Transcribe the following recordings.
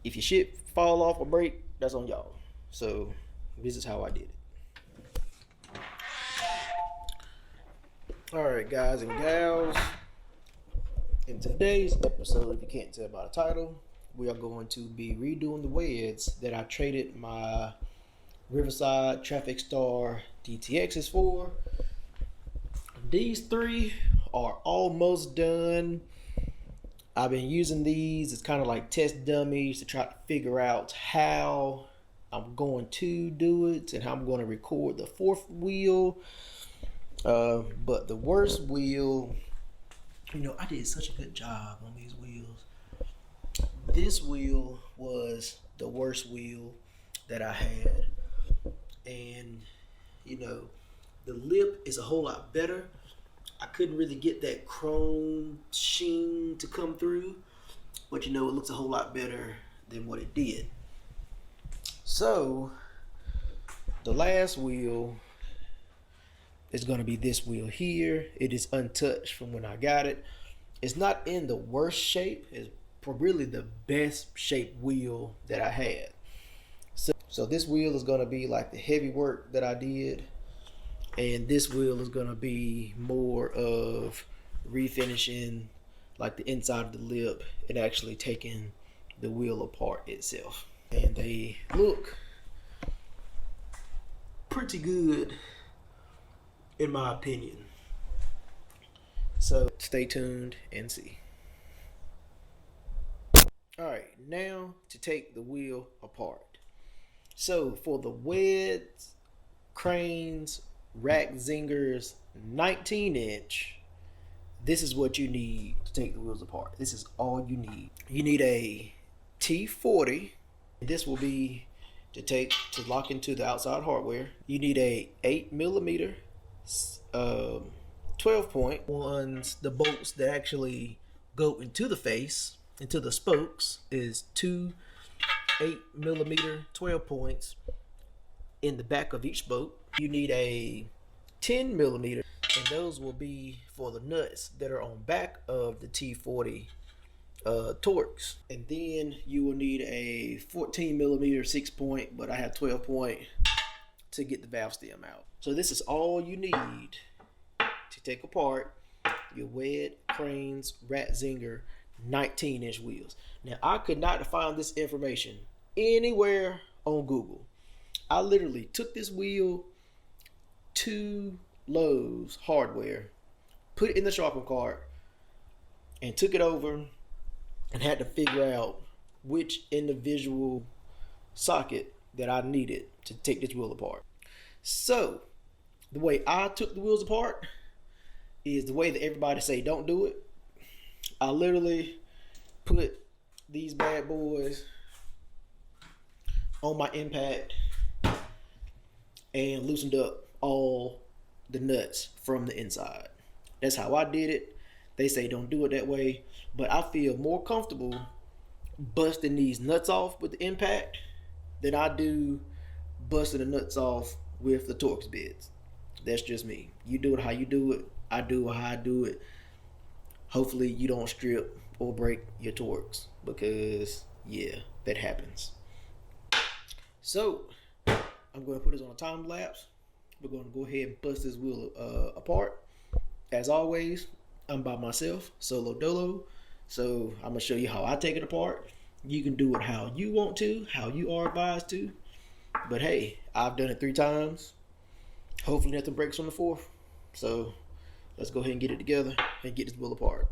If your shit fall off or break, that's on y'all. So this is how I did it. Alright guys and gals, in today's episode, if you can't tell by the title, we are going to be redoing the Weds that I traded my Riverside TrafficStar DTXs for. These three are almost done. I've been using these as kind of like test dummies to try to figure out how I'm going to do it and how I'm going to record the fourth wheel. But the worst wheel, you know, I did such a good job on these wheels. This wheel was the worst wheel that I had. And, you know, the lip is a whole lot better. I couldn't really get that chrome sheen to come through, but you know, it looks a whole lot better than what it did. So, the last wheel is going to be this wheel here. It is untouched from when I got it. It's not in the worst shape. It's really the best shaped wheel that I had. So this wheel is going to be like the heavy work that I did, and this wheel is going to be more of refinishing like the inside of the lip and actually taking the wheel apart itself. And they look pretty good in my opinion. So stay tuned and see. Alright, now to take the wheel apart. So for the Weds Kranz Rashzingers 19-inch, this is what you need to take the wheels apart. This is all you need. You need a T40. This will be to lock into the outside hardware. You need a 8mm 12-point ones. The bolts that actually go into the face, into the spokes, is two 8mm 12 points in the back of each spoke. You need a 10mm, and those will be for the nuts that are on back of the T40 Torx. And then you will need a 14mm 6-point, but I have 12-point to get the valve stem out. So this is all you need to take apart your Weds Kranz Rashzinger 19-inch wheels. Now, I could not find this information anywhere on Google. I literally took this wheel to Lowe's Hardware, put it in the shopping cart, and took it over and had to figure out which individual socket that I needed to take this wheel apart. So the way I took the wheels apart is the way that everybody say don't do it. I literally put these bad boys on my impact and loosened up all the nuts from the inside. That's how I did it. They say don't do it that way, but I feel more comfortable busting these nuts off with the impact than I do busting the nuts off with the Torx bits. That's just me. You do it how you do it. I do it how I do it. Hopefully you don't strip or break your Torx, because yeah, that happens. So I'm going to put this on a time lapse. We're going to go ahead and bust this wheel apart. As always, I'm by myself, solo dolo. So I'm going to show you how I take it apart. You can do it how you want to, how you are advised to. But hey, I've done it 3 times. Hopefully nothing breaks on the 4th. So let's go ahead and get it together and get this wheel apart.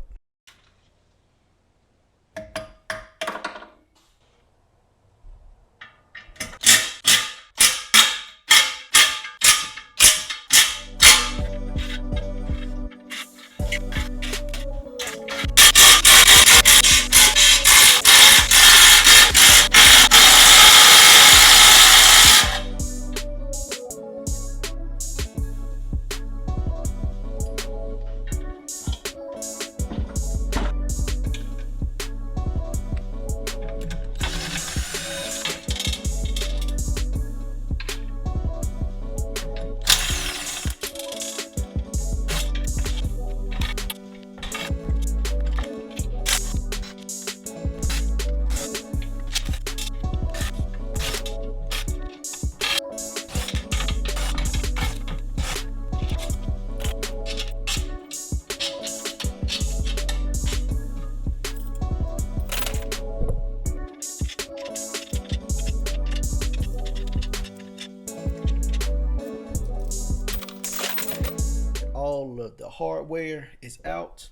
hardware is out.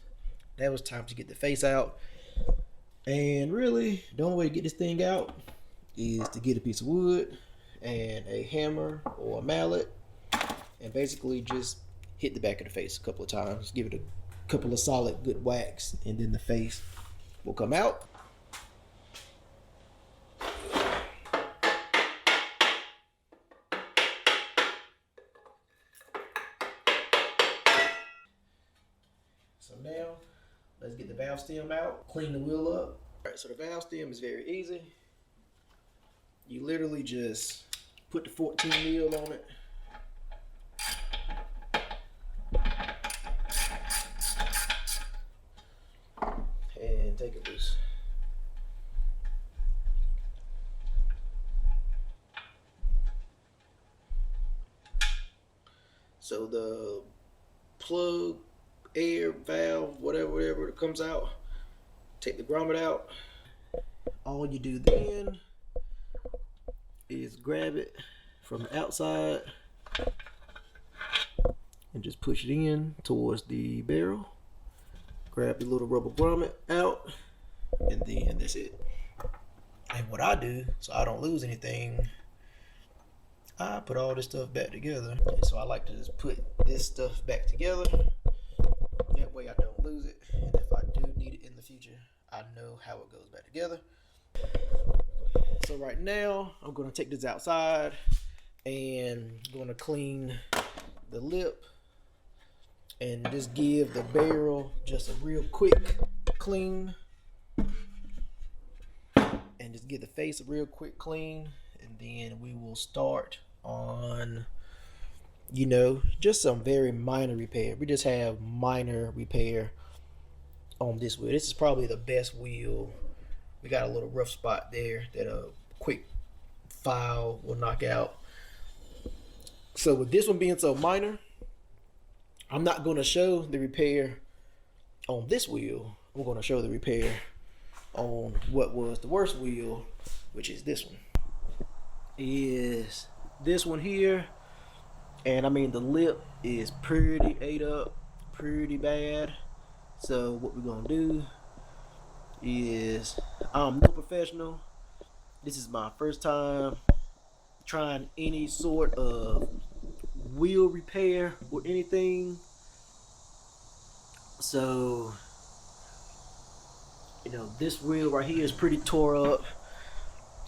That was time to get the face out. And really, the only way to get this thing out is to get a piece of wood and a hammer or a mallet and basically just hit the back of the face a couple of times. Give it a couple of solid good whacks, and then the face will come out. So now, let's get the valve stem out, clean the wheel up. All right, so the valve stem is very easy. You literally just put the 14 mil on it. And take it loose. So the plug, air, valve, whatever that comes out, take the grommet out. All you do then is grab it from the outside and just push it in towards the barrel. Grab the little rubber grommet out, and then that's it. And what I do, so I don't lose anything, I put all this stuff back together. And so I like to just put this stuff back together. That way I don't lose it. And if I do need it in the future, I know how it goes back together. So right now, I'm going to take this outside and I'm going to clean the lip and just give the barrel just a real quick clean. And just give the face a real quick clean. And then we will start on, you know, just some very minor repair. We just have minor repair on this wheel. This is probably the best wheel. We got a little rough spot there that a quick file will knock out. So with this one being so minor, I'm not going to show the repair on this wheel. I'm going to show the repair on what was the worst wheel, which is this one. Is this one here. And I mean, the lip is pretty ate up, pretty bad. So what we're gonna do is, I'm no professional. This is my first time trying any sort of wheel repair or anything. So, you know, this wheel right here is pretty tore up.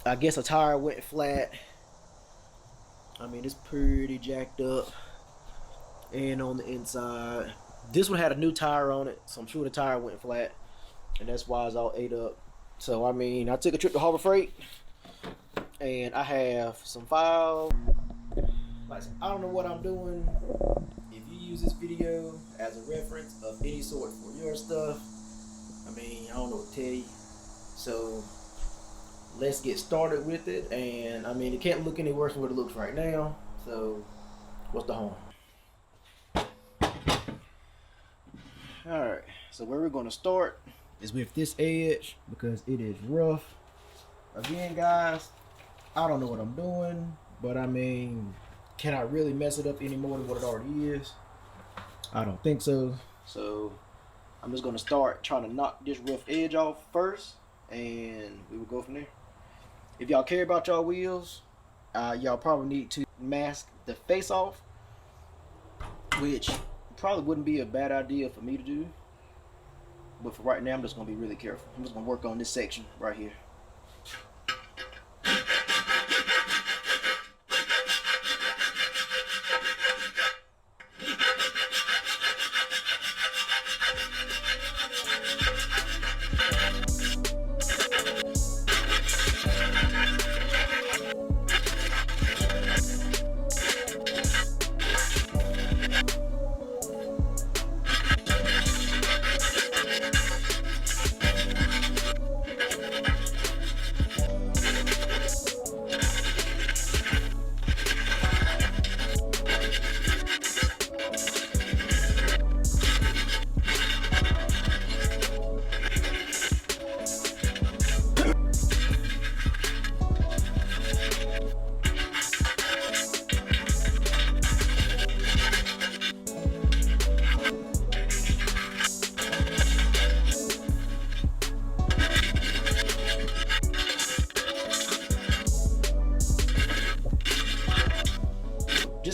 I guess a tire went flat. I mean, it's pretty jacked up. And on the inside, this one had a new tire on it, so I'm sure the tire went flat, and that's why it's all ate up. So I mean, I took a trip to Harbor Freight, and I have some files. Like, I don't know what I'm doing. If you use this video as a reference of any sort for your stuff, I mean, I don't know what to tell you. So let's get started with it. And I mean, it can't look any worse than what it looks right now. So what's the harm? Alright, so where we're going to start is with this edge, because it is rough. Again, guys, I don't know what I'm doing, but I mean, can I really mess it up any more than what it already is? I don't think so. So I'm just going to start trying to knock this rough edge off first, and we will go from there. If y'all care about y'all wheels, y'all probably need to mask the face off, which probably wouldn't be a bad idea for me to do. But for right now, I'm just going to be really careful. I'm just going to work on this section right here.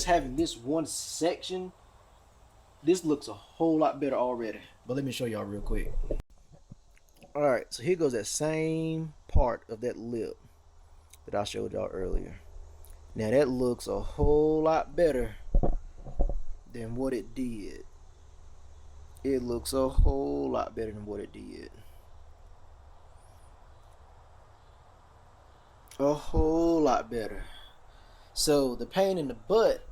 just having this one section, this looks a whole lot better already. But let me show y'all real quick. All right, so here goes that same part of that lip that I showed y'all earlier. Now that looks a whole lot better than what it did. It looks a whole lot better than what it did. A whole lot better. So the pain in the butt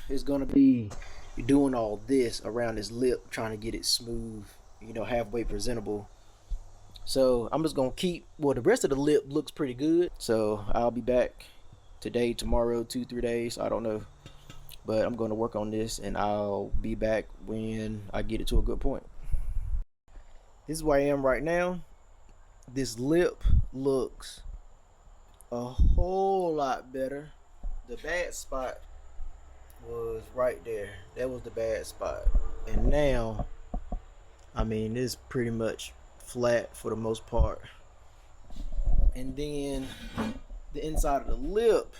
is gonna be doing all this around this lip, trying to get it smooth, you know, halfway presentable. So I'm just gonna keep, well, the rest of the lip looks pretty good. So I'll be back today, tomorrow, 2-3 days, I don't know. But I'm gonna work on this and I'll be back when I get it to a good point. This is where I am right now. This lip looks a whole lot better. The bad spot was right there. That was the bad spot. And now, I mean, it's pretty much flat for the most part. And then the inside of the lip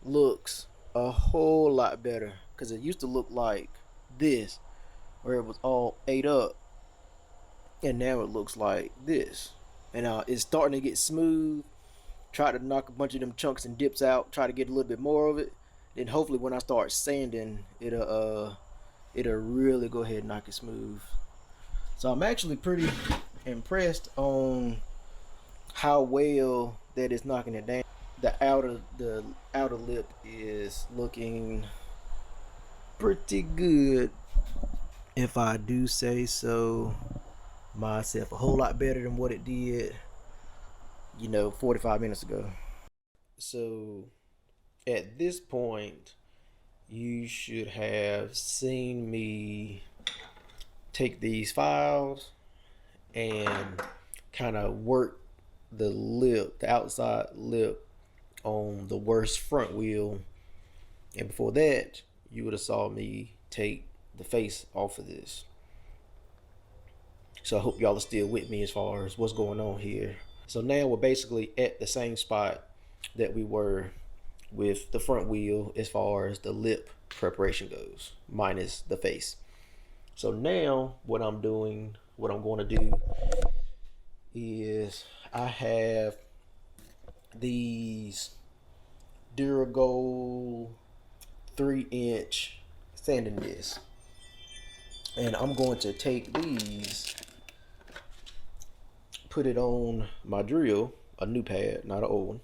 looks a whole lot better, because it used to look like this, where it was all ate up, and now it looks like this. And it's starting to get smooth. Try to knock a bunch of them chunks and dips out, try to get a little bit more of it. Then hopefully when I start sanding, it'll really go ahead and knock it smooth. So I'm actually pretty impressed on how well that is knocking it down. The outer lip is looking pretty good, if I do say so myself. A whole lot better than what it did, you know, 45 minutes ago. So at this point, you should have seen me take these files and kind of work the lip, the outside lip, on the worst front wheel. And before that, you would have saw me take the face off of this. So I hope y'all are still with me as far as what's going on here. So now we're basically at the same spot that we were with the front wheel as far as the lip preparation goes, minus the face. So now what I'm going to do is I have these Duragold 3-inch sanding discs, and I'm going to take these, put it on my drill, a new pad, not an old one,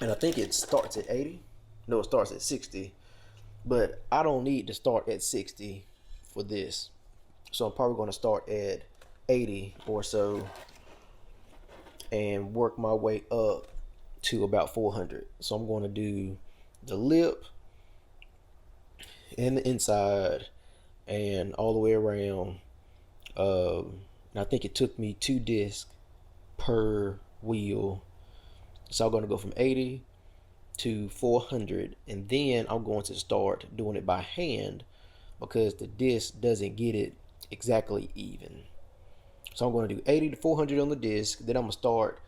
and I think it starts at 80. No, it starts at 60, but I don't need to start at 60 for this, so I'm probably going to start at 80 or so and work my way up to about 400. So I'm going to do the lip and the inside and all the way around. And I think it took me 2 discs per wheel. So I'm going to go from 80 to 400, and then I'm going to start doing it by hand because the disc doesn't get it exactly even. So I'm going to do 80 to 400 on the disc. Then I'm going to start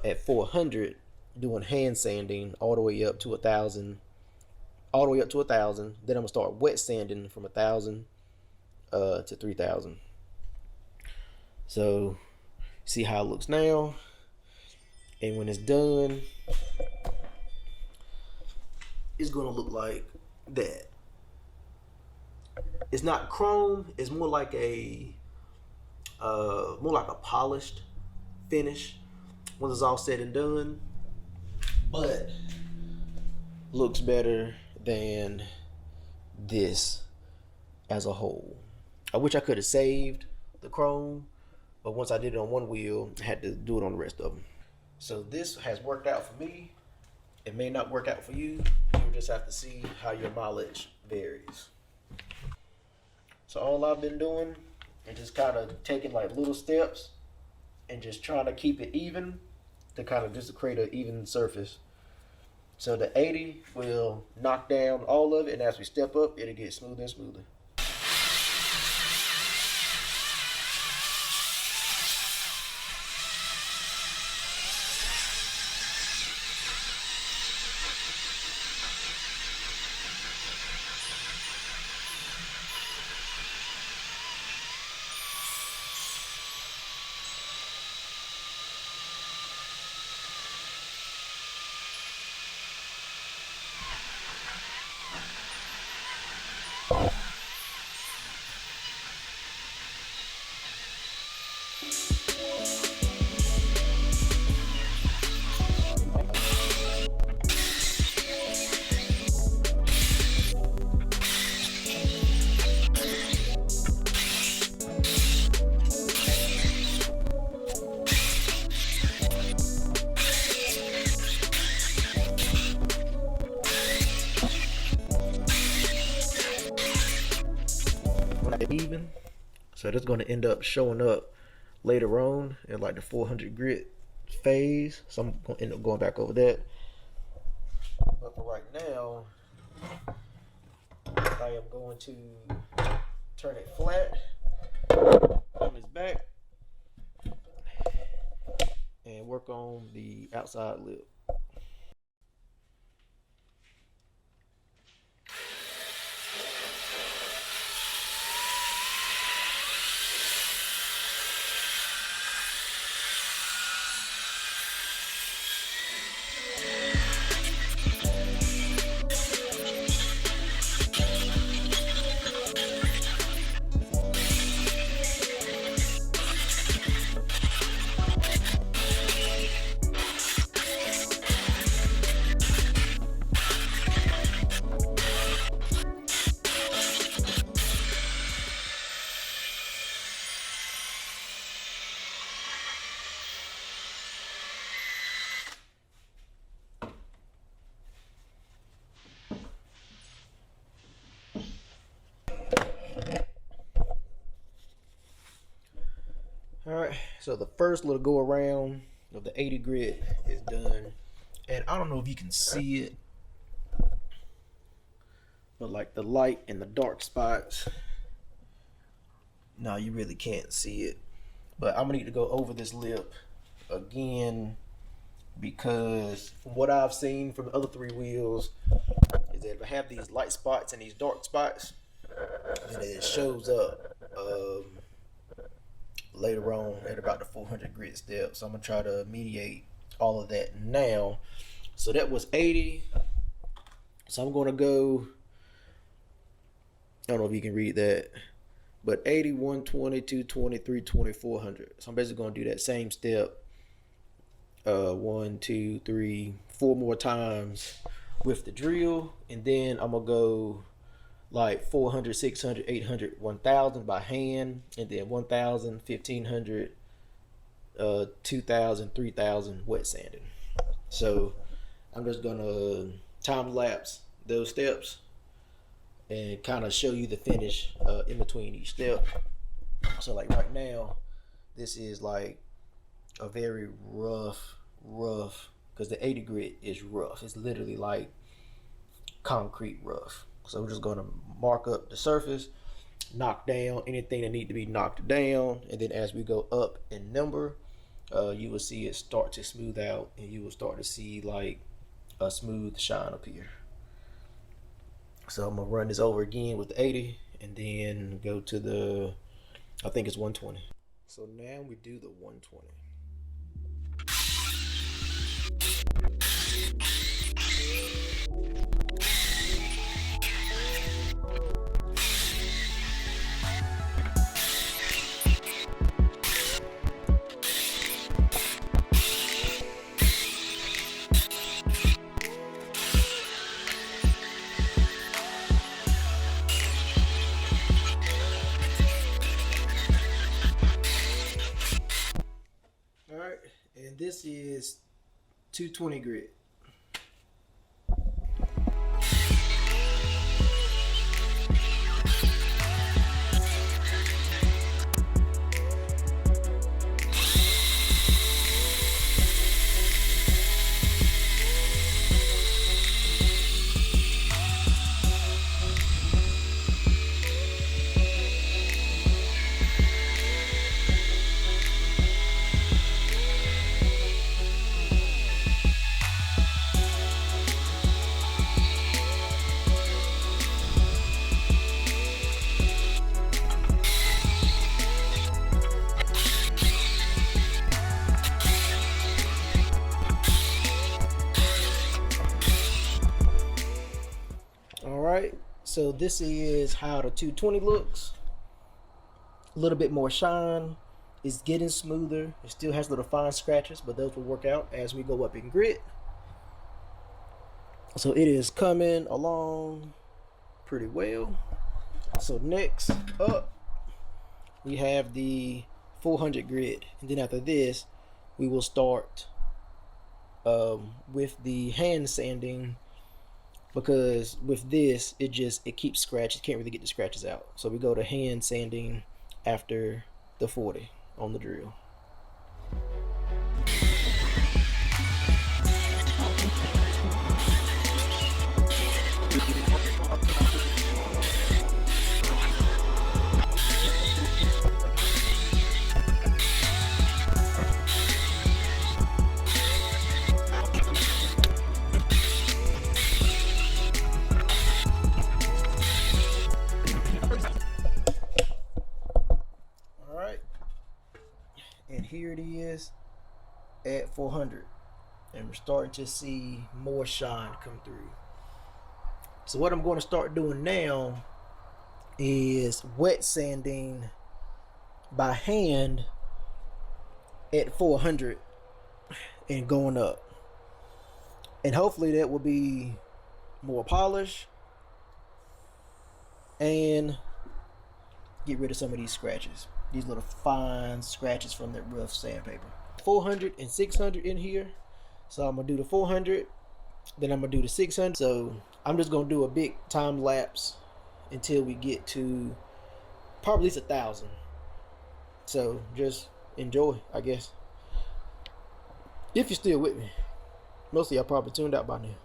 at 400 doing hand sanding all the way up to 1,000. All the way up to 1,000. Then I'm going to start wet sanding from 1,000 to 3,000. So see how it looks now. And when it's done, it's going to look like that. It's not chrome. It's more like a polished finish when it's all said and done, but looks better than this as a whole. I wish I could have saved the chrome, but once I did it on one wheel, I had to do it on the rest of them. So this has worked out for me. It may not work out for you. You'll just have to see how your mileage varies. So all I've been doing is just kind of taking like little steps and just trying to keep it even to kind of just create an even surface. So the 80 will knock down all of it, and as we step up, it'll get smoother and smoother. So that's going to end up showing up later on in like the 400 grit phase. So I'm going to end up going back over that. But for right now, I am going to turn it flat on his back and work on the outside lip. Alright, so the first little go around of the 80 grit is done. And I don't know if you can see it, but like the light and the dark spots, no, you really can't see it. But I'm gonna need to go over this lip again, because from what I've seen from the other three wheels is that if I have these light spots and these dark spots, then it shows up later on at about the 400 grit step. So I'm gonna try to mediate all of that now. So that was 80. So I'm gonna go, I don't know if you can read that, but 80, 120, 220, 320, 400. So I'm basically gonna do that same step 1, 2, 3, 4 more times with the drill, and then I'm gonna go like 400, 600, 800, 1000 by hand, and then 1000, 1500, 2000, 3000 wet sanding. So I'm just gonna time lapse those steps and kind of show you the finish in between each step. So like right now, this is like a very rough, because the 80 grit is rough. It's literally like concrete rough. So we're just gonna mark up the surface, knock down anything that need to be knocked down, and then as we go up in number, you will see it start to smooth out, and you will start to see like a smooth shine up here. So I'm gonna run this over again with the 80, and then go to the, I think it's 120. So now we do the 120. Alright, and this is 220 grit. Alright, so this is how the 220 looks. A little bit more shine. It's getting smoother. It still has little fine scratches, but those will work out as we go up in grit. So it is coming along pretty well. So next up, we have the 400 grit, and then after this, we will start with the hand sanding, because with this it keeps scratches. Can't really get the scratches out. So we go to hand sanding after the 40 on the drill. And here it is at 400, and we're starting to see more shine come through. So what I'm going to start doing now is wet sanding by hand at 400 and going up, and hopefully that will be more polish and get rid of some of these scratches, these little fine scratches from that rough sandpaper. 400 and 600 in here, so I'm gonna do the 400, then I'm gonna do the 600. So I'm just gonna do a big time lapse until we get to probably at least 1,000. So just enjoy, I guess, if you're still with me. Most of y'all probably tuned out by now.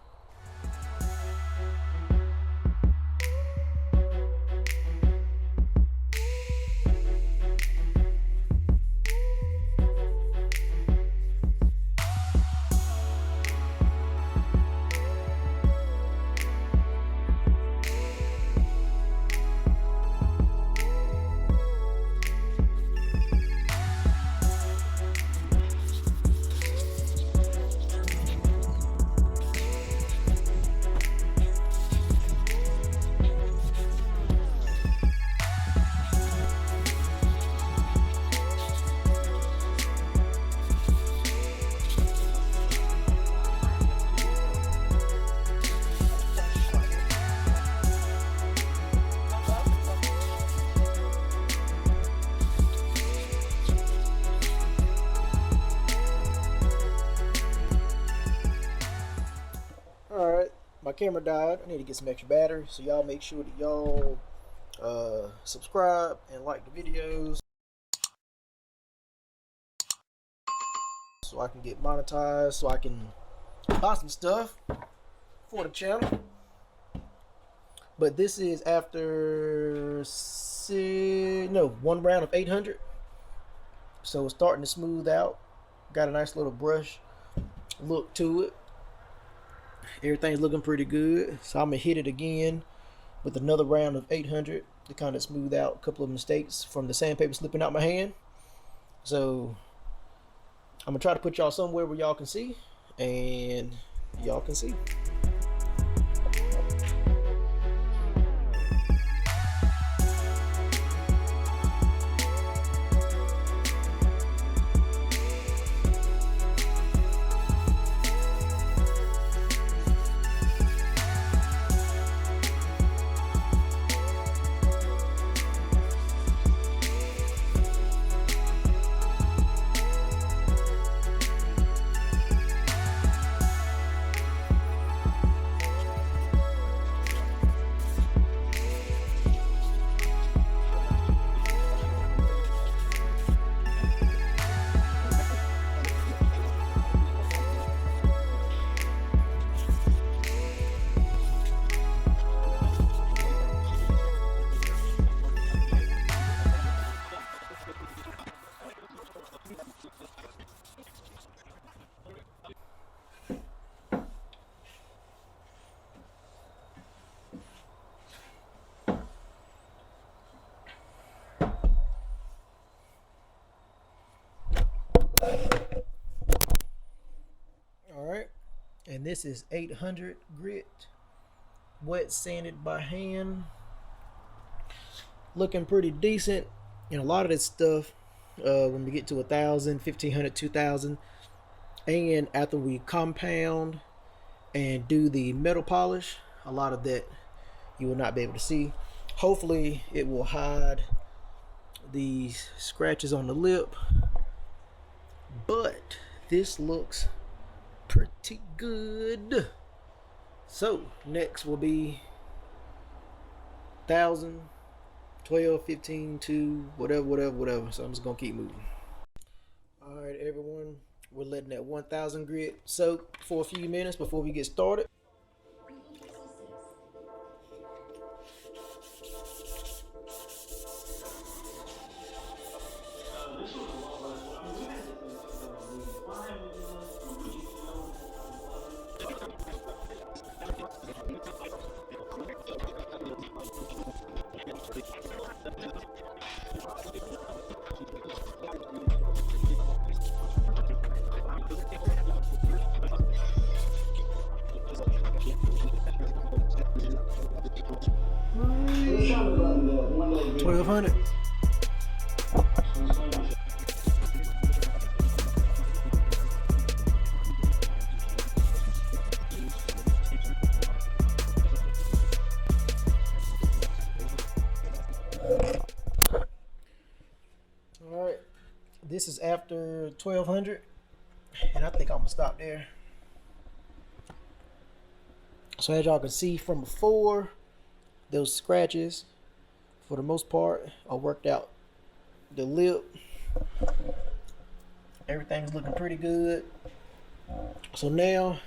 My camera died. I need to get some extra battery, so y'all make sure that y'all subscribe and like the videos so I can get monetized, so I can buy some stuff for the channel. But this is after one round of 800, so it's starting to smooth out. Got a nice little brush look to it. Everything's looking pretty good, so I'm gonna hit it again with another round of 800 to kind of smooth out a couple of mistakes from the sandpaper slipping out my hand. So I'm gonna try to put y'all somewhere where y'all can see, and y'all can see. And this is 800 grit, wet sanded by hand. Looking pretty decent. And a lot of this stuff, when we get to 1,000, 1,500, 2,000, and after we compound and do the metal polish, a lot of that you will not be able to see. Hopefully it will hide these scratches on the lip, but this looks pretty good. So next will be 1,000 12, 15, 2, whatever. So I'm just gonna keep moving. All right, everyone, we're letting that 1000 grit soak for a few minutes before we get started. $1,200. All right, this is after 1200, and I think I'm gonna stop there. So as y'all can see from before, those scratches, for the most part, are worked out. The lip, everything's looking pretty good. So now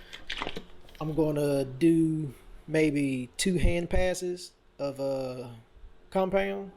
I'm gonna do maybe 2 hand passes of compound.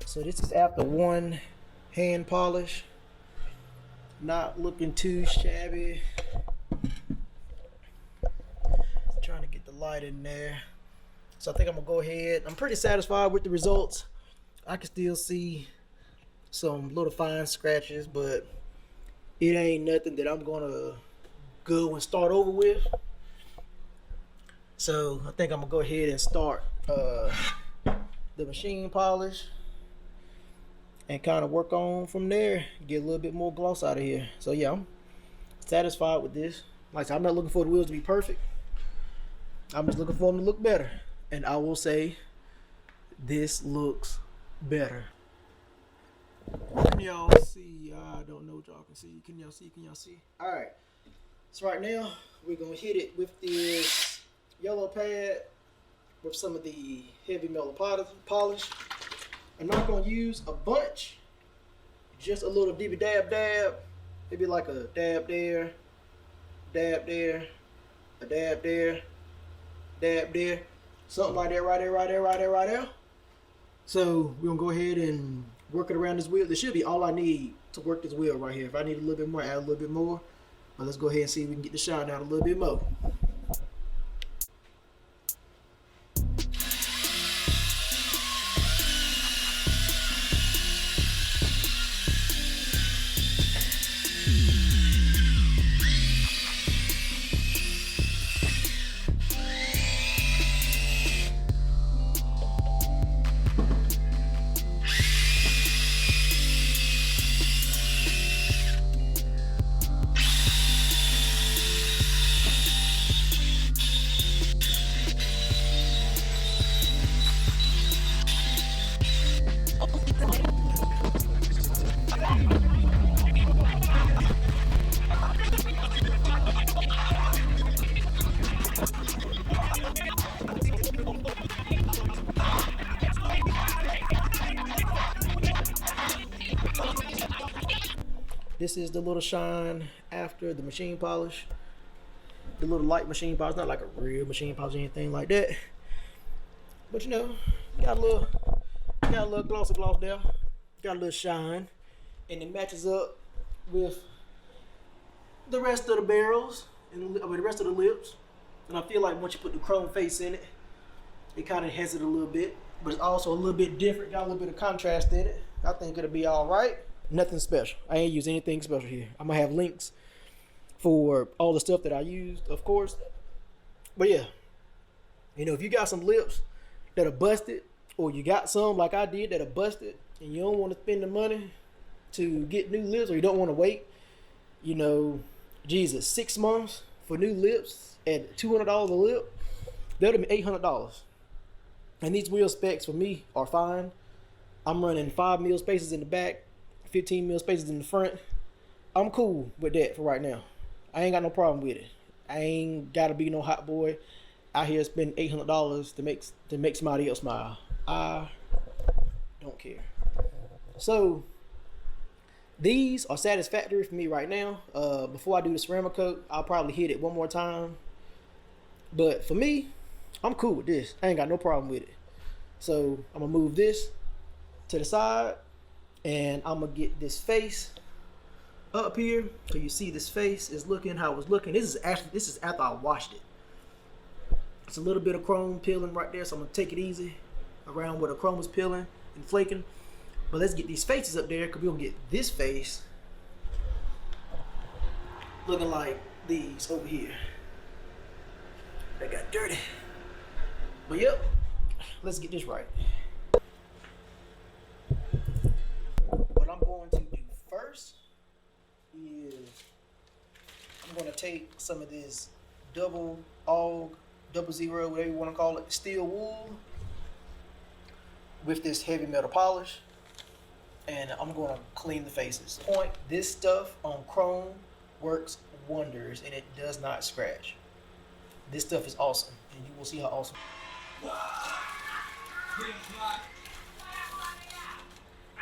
So this is after 1 hand polish. Not looking too shabby. Trying to get the light in there. So I think I'm gonna go ahead. I'm pretty satisfied with the results. I can still see some little fine scratches, but it ain't nothing that I'm gonna go and start over with. So I think I'm gonna go ahead and start the machine polish and kind of work on from there, get a little bit more gloss out of here. So yeah, I'm satisfied with this. Like I said, I'm not looking for the wheels to be perfect. I'm just looking for them to look better. And I will say, this looks better. Can y'all see? I don't know what y'all can see. Can y'all see? Can y'all see? All right. So right now, we're gonna hit it with this yellow pad with some of the heavy metal polish. I'm not gonna use a bunch, just a little dibby dab, maybe like a dab there, a dab there, something like that right there. So we're gonna go ahead and work it around this wheel. This should be all I need to work this wheel right here. If I need a little bit more, add a little bit more. But let's go ahead and see if we can get the shine out a little bit more. This is the little shine after the machine polish. The little light machine polish, not like a real machine polish or anything like that. But you know, got a got a little gloss there. Got a little shine. And it matches up with the rest of the barrels and the rest of the lips. And I feel like once you put the chrome face in it, it kind of enhances it a little bit. But it's also a little bit different. Got a little bit of contrast in it. I think it'll be all right. Nothing special. I ain't use anything special here. I'm gonna have links for all the stuff that I used, of course. But yeah, you know, if you got some lips that are busted, or you got some like I did that are busted, and you don't want to spend the money to get new lips, or you don't want to wait, you know, Jesus, 6 months for new lips at $200 a lip, that'll be $800. And these wheel specs for me are fine. I'm running 5 mil spaces in the back, 15 mil spaces in the front. I'm cool with that for right now. I ain't got no problem with it. I ain't gotta be no hot boy out here spending $800 to make somebody else smile. I don't care. So these are satisfactory for me right now. Before I do the ceramic coat, I'll probably hit it one more time. But for me, I'm cool with this. I ain't got no problem with it. So I'm gonna move this to the side, and I'm gonna get this face up here so you see this face is looking how it was looking. This is after I washed it. It's a little bit of chrome peeling right there, so I'm gonna take it easy around where the chrome is peeling and flaking. But let's get these faces up there, because we're gonna get this face looking like these over here. They got dirty. But yep, let's get this right. What I'm going to do first is I'm going to take some of this double zero, whatever you want to call it, steel wool with this heavy metal polish, and I'm going to clean the faces. This stuff on chrome works wonders, and it does not scratch. This stuff is awesome, and you will see how awesome. I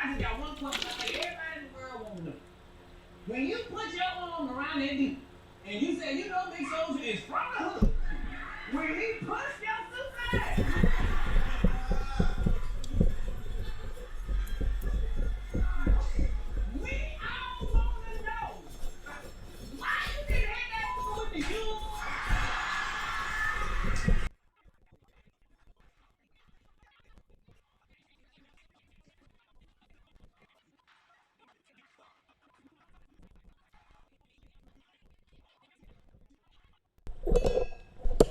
just got one question I think everybody in the world wants to know. When you put your arm around that dude, and you say, you know, Big Soldier is from the hood, when he pushed your too fast, we all want to know why you didn't hit that fool with the shoe.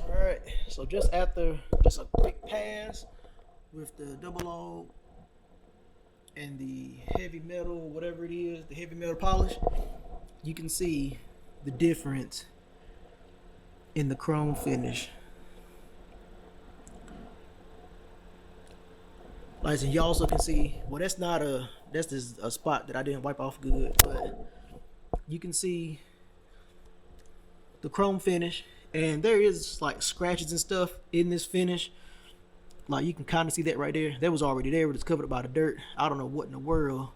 Alright, so just after just a quick pass with the double log and the heavy metal, whatever it is, the heavy metal polish, you can see the difference in the chrome finish. Like I said, you also can see, well, that's just a spot that I didn't wipe off good, but you can see the chrome finish, and there is like scratches and stuff in this finish. Like you can kind of see that right there. That was already there, but it's covered up by the dirt. I don't know what in the world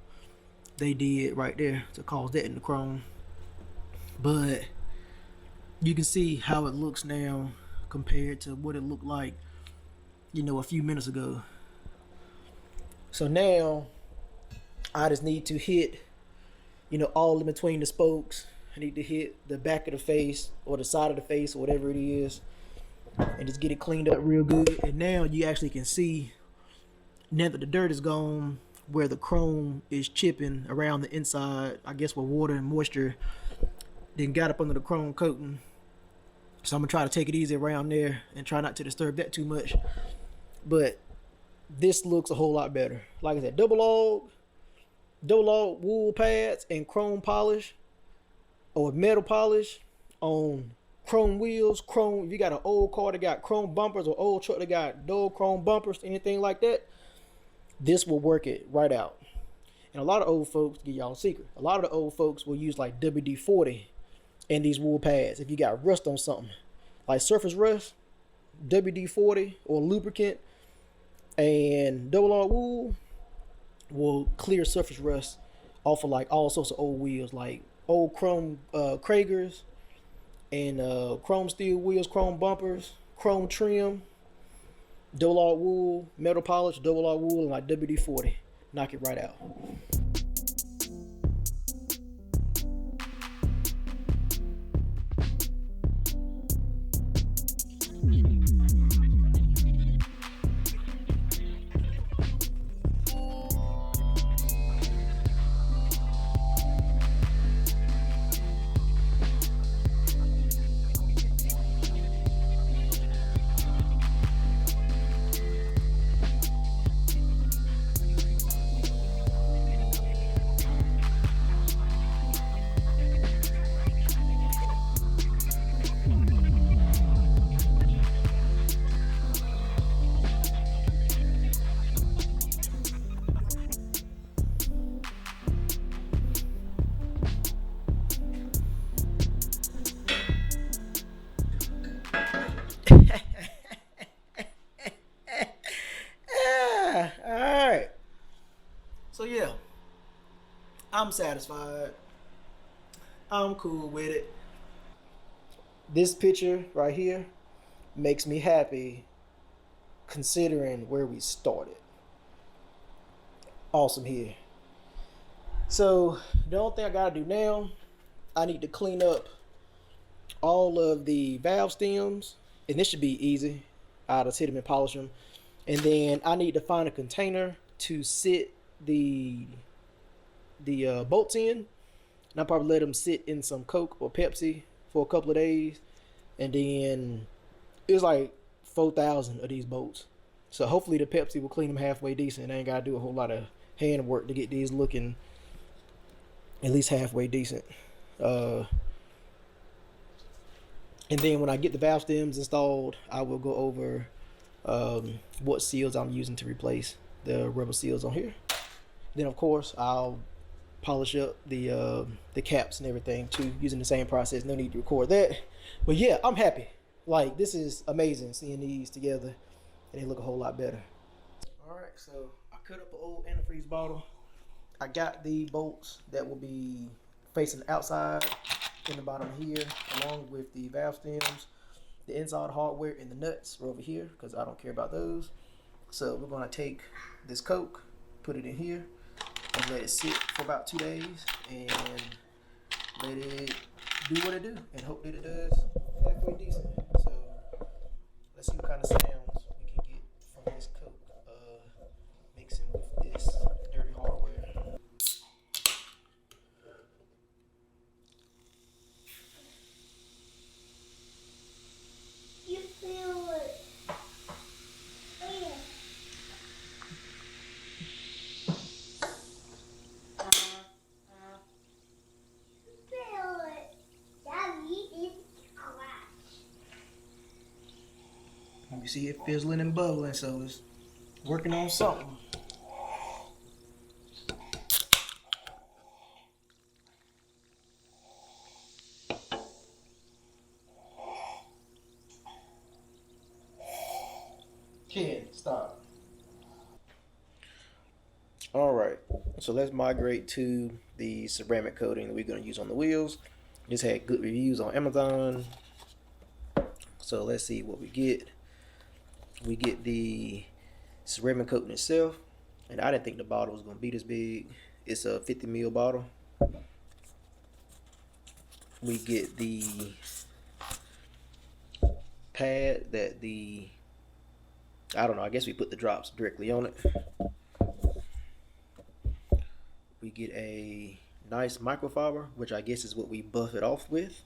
they did right there to cause that in the chrome, but you can see how it looks now compared to what it looked like, you know, a few minutes ago. So now I just need to hit, you know, all in between the spokes. I need to hit the back of the face or the side of the face or whatever it is, and just get it cleaned up real good. And now you actually can see, now that the dirt is gone, where the chrome is chipping around the inside, I guess where water and moisture then got up under the chrome coating. So I'm gonna try to take it easy around there and try not to disturb that too much. But this looks a whole lot better. Like I said, double log wool pads and chrome polish or metal polish on chrome wheels. Chrome, if you got an old car that got chrome bumpers, or old truck that got dull chrome bumpers, anything like that, this will work it right out. And a lot of old folks, to give y'all a secret, a lot of the old folks will use like WD-40 in these wool pads. If you got rust on something, like surface rust, WD-40 or lubricant and double log wool will clear surface rust off of like all sorts of old wheels, like old chrome Kragers and chrome steel wheels, chrome bumpers, chrome trim, Dollar wool, metal polish, Dollar wool, and like WD-40. Knock it right out. Alright. So yeah. I'm satisfied. I'm cool with it. This picture right here makes me happy considering where we started. Awesome here. So the only thing I gotta do now, I need to clean up all of the valve stems, and this should be easy. I'll just hit them and polish them. And then I need to find a container to sit the bolts in. And I'll probably let them sit in some Coke or Pepsi for a couple of days. And then it's like 4,000 of these bolts. So hopefully the Pepsi will clean them halfway decent. I ain't got to do a whole lot of hand work to get these looking at least halfway decent. And then when I get the valve stems installed, I will go over what seals I'm using to replace the rubber seals on here. Then of course I'll polish up the caps and everything too, using the same process. No need to record that. But yeah, I'm happy. Like, this is amazing seeing these together, and they look a whole lot better. All right, so I cut up an old antifreeze bottle. I got the bolts that will be facing the outside in the bottom here, along with the valve stems. The inside hardware and the nuts are over here because I don't care about those. So we're gonna take this Coke, put it in here, and let it sit for about 2 days, and let it do what it do, and hope that it does halfway decent. So let's see what kind of sounds we can get from this Coke mixing with this dirty hardware. You feel it. Oh yeah. You feel it. Daddy is scratch. You see it fizzling and bubbling, so it's working on something. Ken, stop. All right, so let's migrate to the ceramic coating that we're going to use on the wheels. Just had good reviews on Amazon. So let's see what we get. We get the ceramic coating itself, and I didn't think the bottle was going to be this big. It's a 50 ml bottle. We get the pad that I don't know, I guess we put the drops directly on it. We get a nice microfiber, which I guess is what we buff it off with.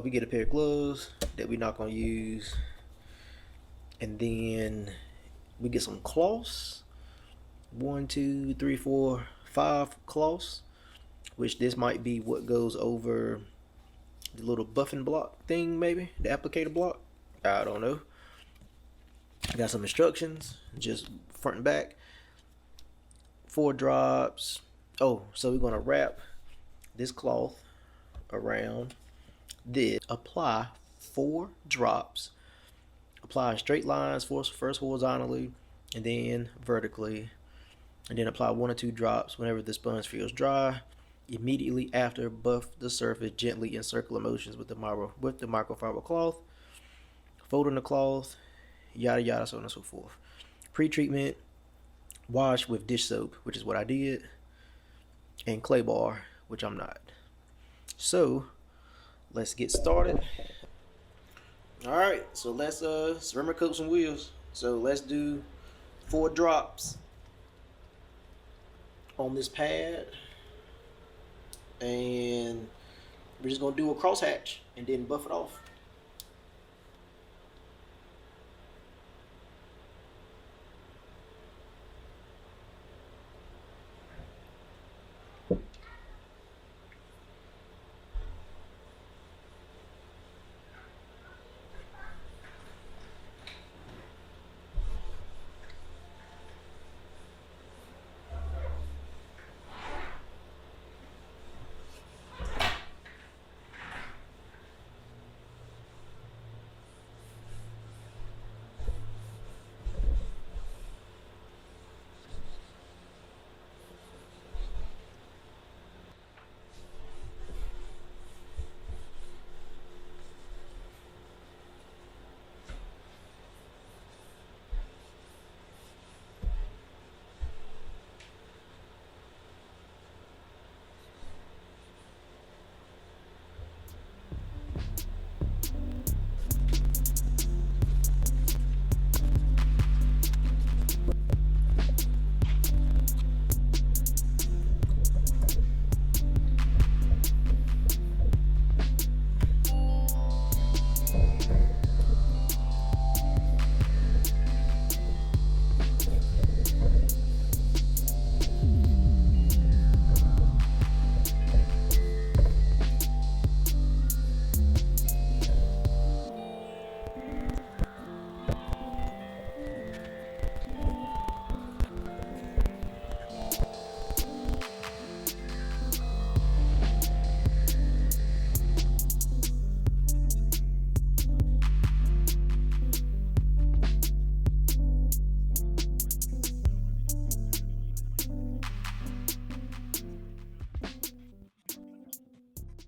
We get a pair of gloves that we're not going to use. And then we get some cloths. 1, 2, 3, 4, 5 cloths. Which this might be what goes over the little buffing block thing, maybe. The applicator block. I don't know. Got some instructions, just front and back. 4 drops. Oh, so we're going to wrap this cloth around this. Apply 4 drops. Apply straight lines first horizontally and then vertically. And then apply 1 or 2 drops whenever the sponge feels dry. Immediately after, buff the surface gently in circular motions with the microfiber cloth. Fold in the cloth, yada yada, so on and so forth. Pre-treatment, wash with dish soap, which is what I did, and clay bar, which I'm not. So let's get started. All right, so let's ceramic coat some wheels. So let's do 4 drops on this pad, and we're just gonna do a crosshatch and then buff it off.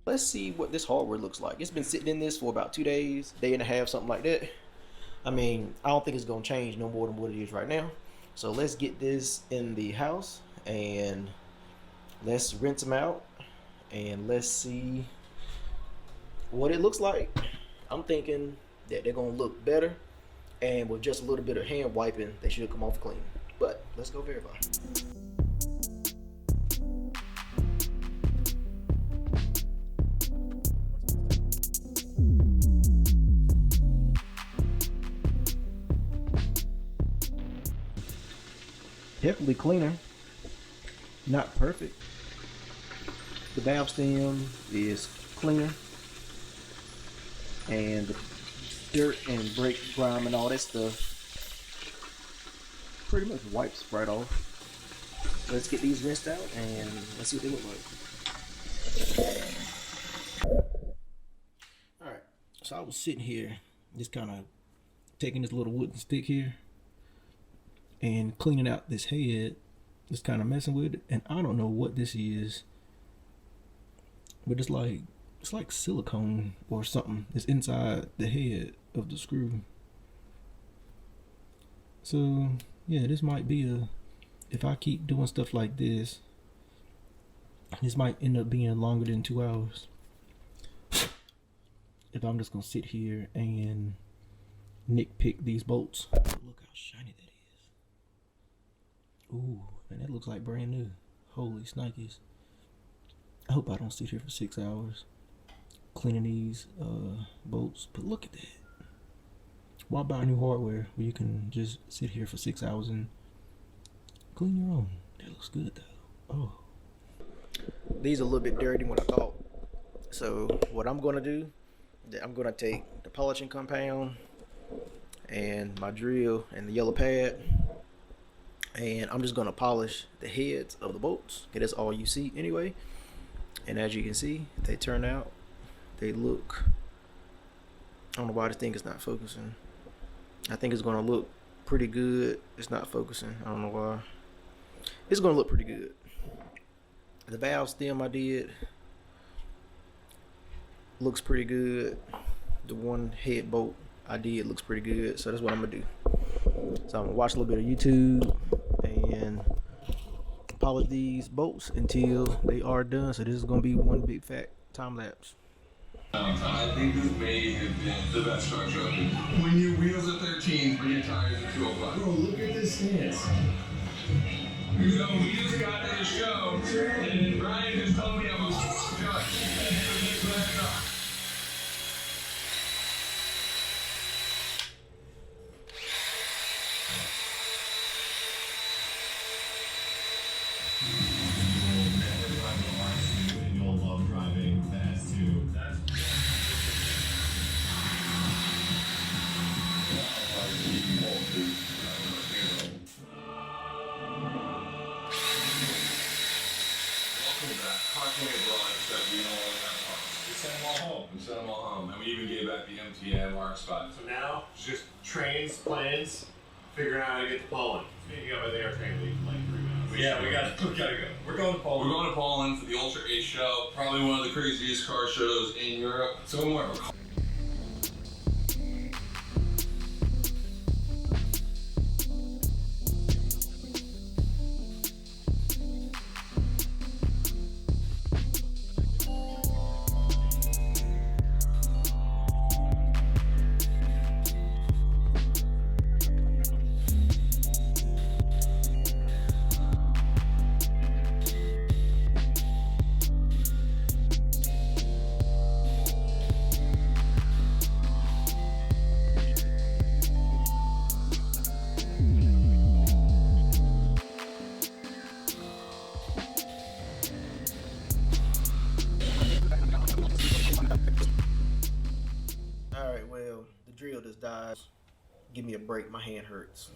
Let's see what this hardware looks like. It's been sitting in this for about 2 days, day and a half, something like that. I mean, I don't think it's gonna change no more than what it is right now. So let's get this in the house and let's rinse them out and let's see what it looks like. I'm thinking that they're gonna look better, and with just a little bit of hand wiping, they should come off clean. But let's go verify. Definitely cleaner, not perfect. The valve stem is cleaner, and the dirt and brake grime and all that stuff pretty much wipes right off. Let's get these rinsed out and let's see what they look like. Alright, so I was sitting here just kind of taking this little wooden stick here and cleaning out this head, just kind of messing with it, and I don't know what this is, but it's like silicone or something. It's inside the head of the screw. So yeah, this might be if I keep doing stuff like this might end up being longer than 2 hours if I'm just gonna sit here and nitpick these bolts. Look how shiny that is. Ooh, man, that looks like brand new. Holy snikes. I hope I don't sit here for 6 hours cleaning these bolts, but look at that. Why buy new hardware where you can just sit here for 6 hours and clean your own? That looks good though. Oh. These are a little bit dirty when I thought. So what I'm gonna do, I'm gonna take the polishing compound and my drill and the yellow pad, and I'm just gonna polish the heads of the bolts, because that's all you see anyway. And as you can see, they turn out, they look, I don't know why this thing is not focusing. I think it's gonna look pretty good. It's not focusing, I don't know why. It's gonna look pretty good. The valve stem I did looks pretty good. The one head bolt I did looks pretty good, so that's what I'm gonna do. So I'm gonna watch a little bit of YouTube and polish these bolts until they are done. So this is gonna be one big fat time lapse. I think this may have been the best car show. When your wheels are 13, when your tires are 205. Bro, look at this stance. So we just got to the show, and Brian just told me I'm a judge. You'll love driving the S2. We sent them all home, and we even gave back the MTM mark spot. So now, it's just trains, plans, figuring out how to get to Poland. Speaking of it, they are train leave in like 3 minutes. We gotta go. We're going to Poland. We're going to Poland for the Ultra 8 show. Probably one of the craziest car shows in Europe. So more. Alright, well, the drill just died. Give me a break, my hand hurts.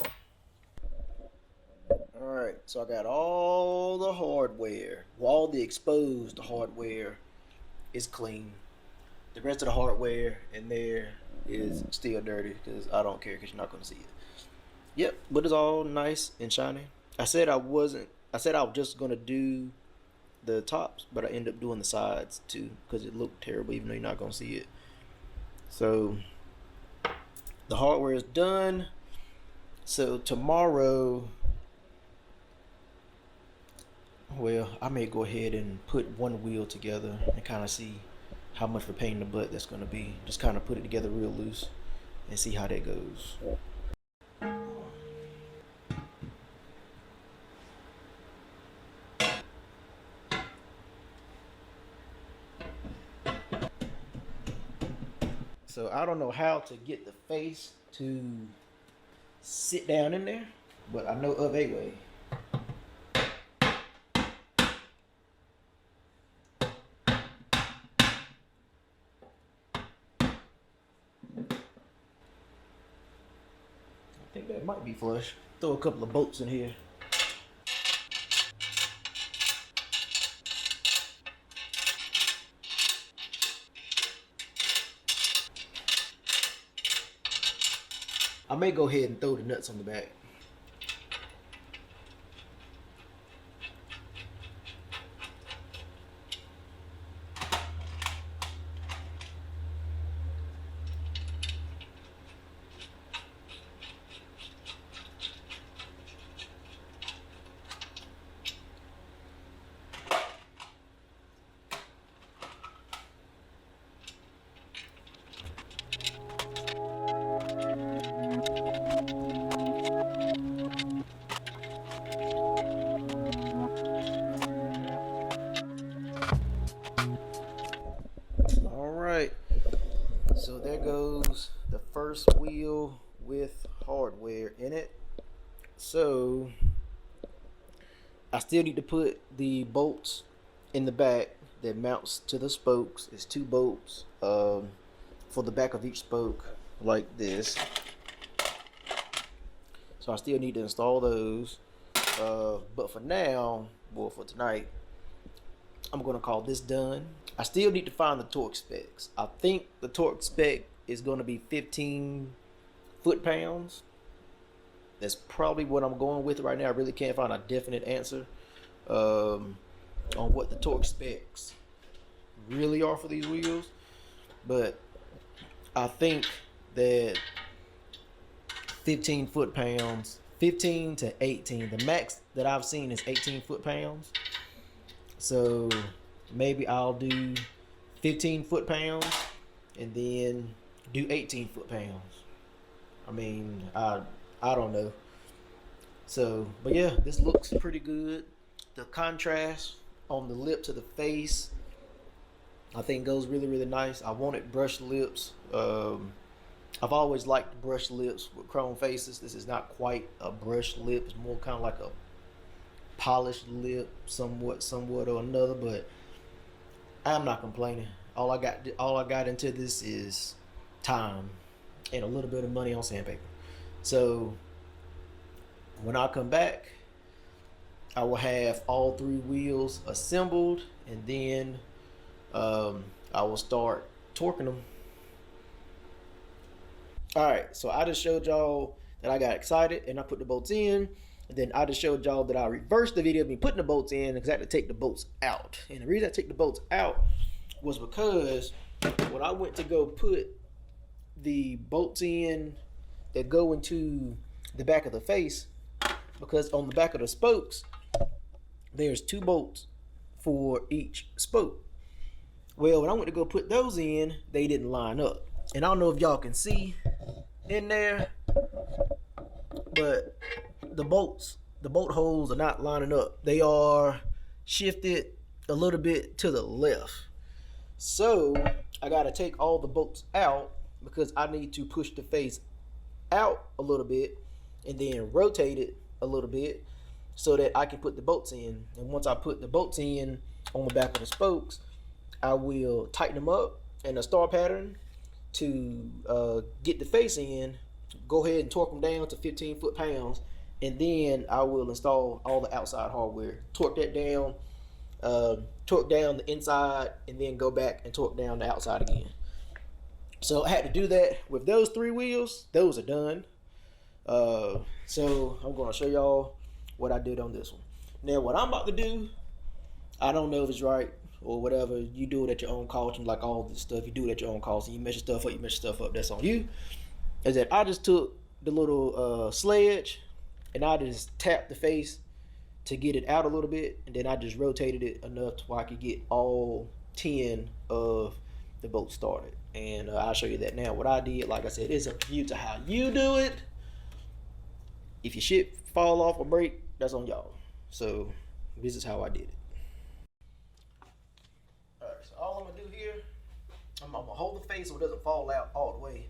Alright, so I got all the hardware. Well, all the exposed hardware is clean. The rest of the hardware in there is still dirty because I don't care because you're not going to see it. Yep, but it's all nice and shiny. I said I was just going to do the tops, but I ended up doing the sides too because it looked terrible even though you're not going to see it. So the hardware is done. So tomorrow, well, I may go ahead and put one wheel together and kind of see how much for pain in the butt that's going to be. Just kind of put it together real loose and see how that goes. So I don't know how to get the face to sit down in there, but I know of a way. I think that might be flush. Throw a couple of bolts in here. I may go ahead and throw the nuts on the back. So there goes the first wheel with hardware in it. So I still need to put the bolts in the back that mounts to the spokes. It's 2 bolts for the back of each spoke like this. So I still need to install those. But for now, well, for tonight, I'm going to call this done. I still need to find the torque specs. I think the torque spec is going to be 15 foot-pounds. That's probably what I'm going with right now. I really can't find a definite answer. on what the torque specs really are for these wheels, but I think that 15 foot-pounds, 15 to 18, the max that I've seen is 18 foot-pounds. So maybe I'll do 15 foot-pounds and then do 18 foot-pounds. I mean, I don't know. So, but yeah, this looks pretty good. The contrast on the lip to the face, I think goes really, really nice. I wanted brushed lips. I've always liked brushed lips with chrome faces. This is not quite a brushed lip. It's more kind of like a polished lip, somewhat or another. But I'm not complaining. All I got into this is time and a little bit of money on sandpaper. So when I come back, I will have all 3 wheels assembled, and then I will start torquing them. Alright, so I just showed y'all that I got excited and I put the bolts in. And then I just showed y'all that I reversed the video of me putting the bolts in because I had to take the bolts out. And the reason I take the bolts out was because when I went to go put the bolts in that go into the back of the face, because on the back of the spokes, there's 2 bolts for each spoke. Well, when I went to go put those in, they didn't line up. And I don't know if y'all can see in there, but the bolt holes are not lining up. They are shifted a little bit to the left. So I got to take all the bolts out because I need to push the face out a little bit and then rotate it a little bit so that I can put the bolts in. And once I put the bolts in on the back of the spokes, I will tighten them up in a star pattern to get the face in, go ahead and torque them down to 15 foot-pounds, and then I will install all the outside hardware, torque that down, torque down the inside, and then go back and torque down the outside again. So I had to do that with those 3 wheels. Those are done. So I'm going to show y'all what I did on this one. Now what I'm about to do, I don't know if it's right or whatever. You do it at your own cost, and like all this stuff, you do it at your own cost, and you measure stuff up, that's on you. Is that I just took the little sledge and I just tapped the face to get it out a little bit, and then I just rotated it enough to where I could get all 10 of the bolts started. And I'll show you that now. What I did, like I said, it's up to you to how you do it. If your shit fall off or break, that's on y'all. So this is how I did it. Alright, so all I'm gonna do here, I'm gonna hold the face so it doesn't fall out all the way.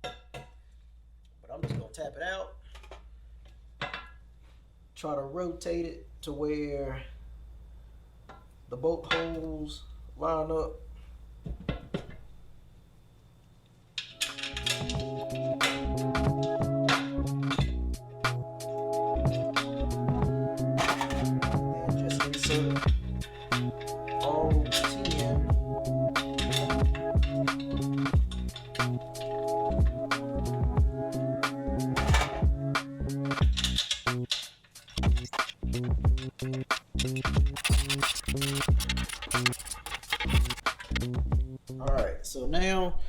But I'm just gonna tap it out. Try to rotate it to where the bolt holes line up. Alright, so now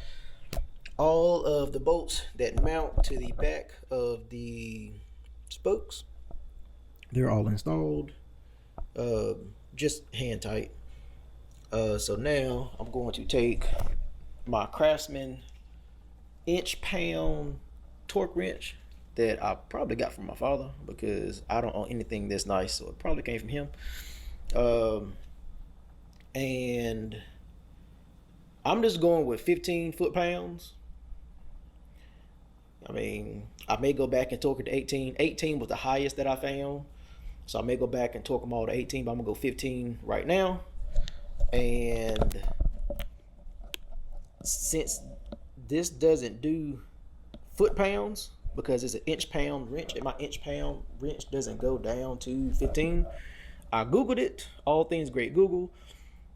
all of the bolts that mount to the back of the spokes, they're all installed, just hand tight. So now I'm going to take my Craftsman inch-pound torque wrench that I probably got from my father, because I don't own anything this nice, so it probably came from him. And I'm just going with 15 foot-pounds. I mean, I may go back and torque it to 18. 18 was the highest that I found, so I may go back and torque them all to 18, but I'm gonna go 15 right now. And since this doesn't do foot-pounds, because it's an inch-pound wrench, and my inch-pound wrench doesn't go down to 15, I Googled it, all things great Google,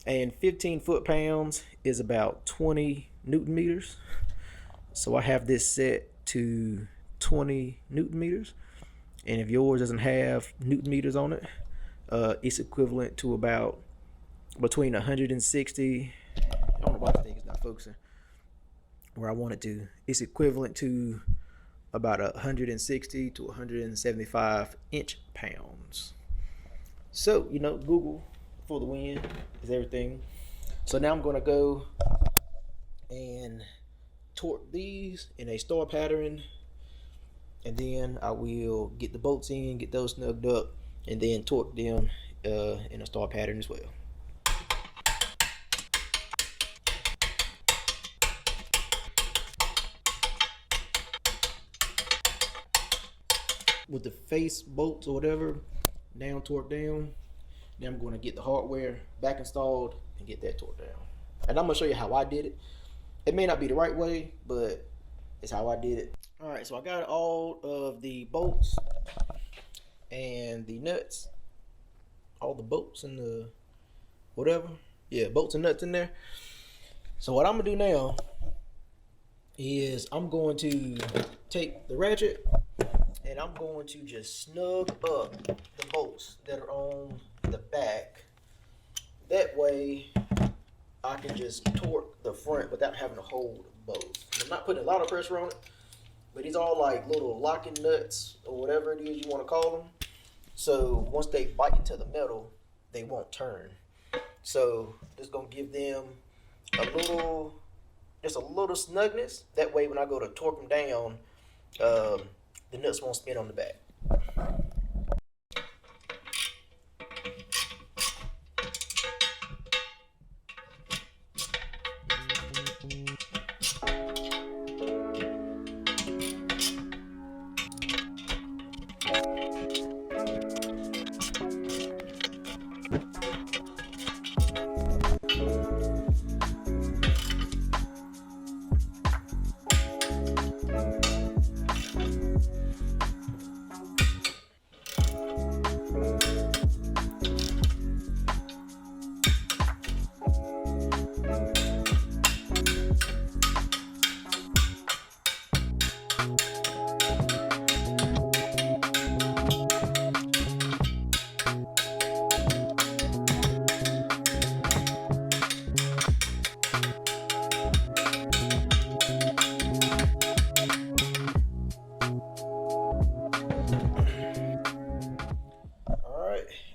and 15 foot-pounds is about 20 Newton meters. So I have this set to 20 Newton meters. And if yours doesn't have Newton meters on it, it's equivalent to about between 160. I don't know why the thing is not focusing where I want it to. It's equivalent to about 160 to 175 inch-pounds. So, you know, Google for the win is everything. So now I'm going to go and torque these in a star pattern, and then I will get the bolts in, get those snugged up, and then torque them in a star pattern as well. With the face bolts or whatever down, torqued down, then I'm going to get the hardware back installed and get that torqued down. And I'm going to show you how I did it. It may not be the right way, but it's how I did it. All right, so I got all of the bolts and the nuts, all the bolts and the whatever. Yeah, bolts and nuts in there. So what I'm gonna do now is I'm going to take the ratchet and I'm going to just snug up the bolts that are on the back. That way I can just torque the front without having to hold both. I'm not putting a lot of pressure on it, but these are all like little locking nuts or whatever it is you want to call them. So once they bite into the metal, they won't turn. So just gonna give them a little snugness. That way when I go to torque them down, the nuts won't spin on the back.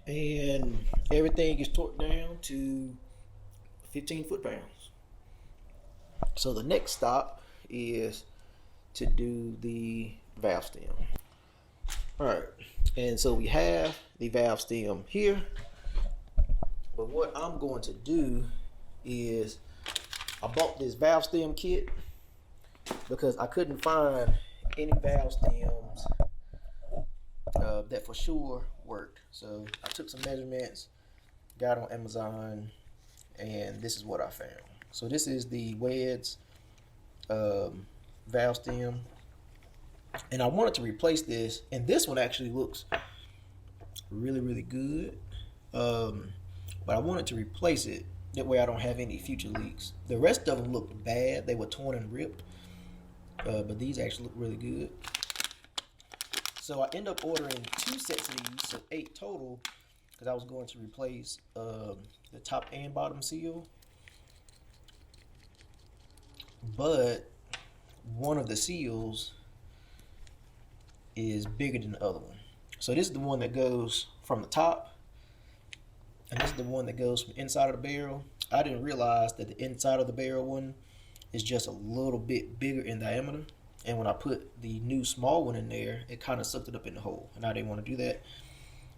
And everything is torqued down to 15 foot-pounds. So the next stop is to do the valve stem. All right, and so we have the valve stem here, but what I'm going to do is I bought this valve stem kit because I couldn't find any valve stems that for sure worked. So I took some measurements, got on Amazon, and this is what I found. So this is the Weds valve stem, and I wanted to replace this, and this one actually looks really good, but I wanted to replace it. That way I don't have any future leaks. The rest of them looked bad. They were torn and ripped, but these actually look really good. So I ended up ordering 2 sets of these, so 8 total, because I was going to replace the top and bottom seal. But one of the seals is bigger than the other one. So this is the one that goes from the top, and this is the one that goes from the inside of the barrel. I didn't realize that the inside of the barrel one is just a little bit bigger in diameter. And when I put the new small one in there, it kind of sucked it up in the hole, and I didn't want to do that.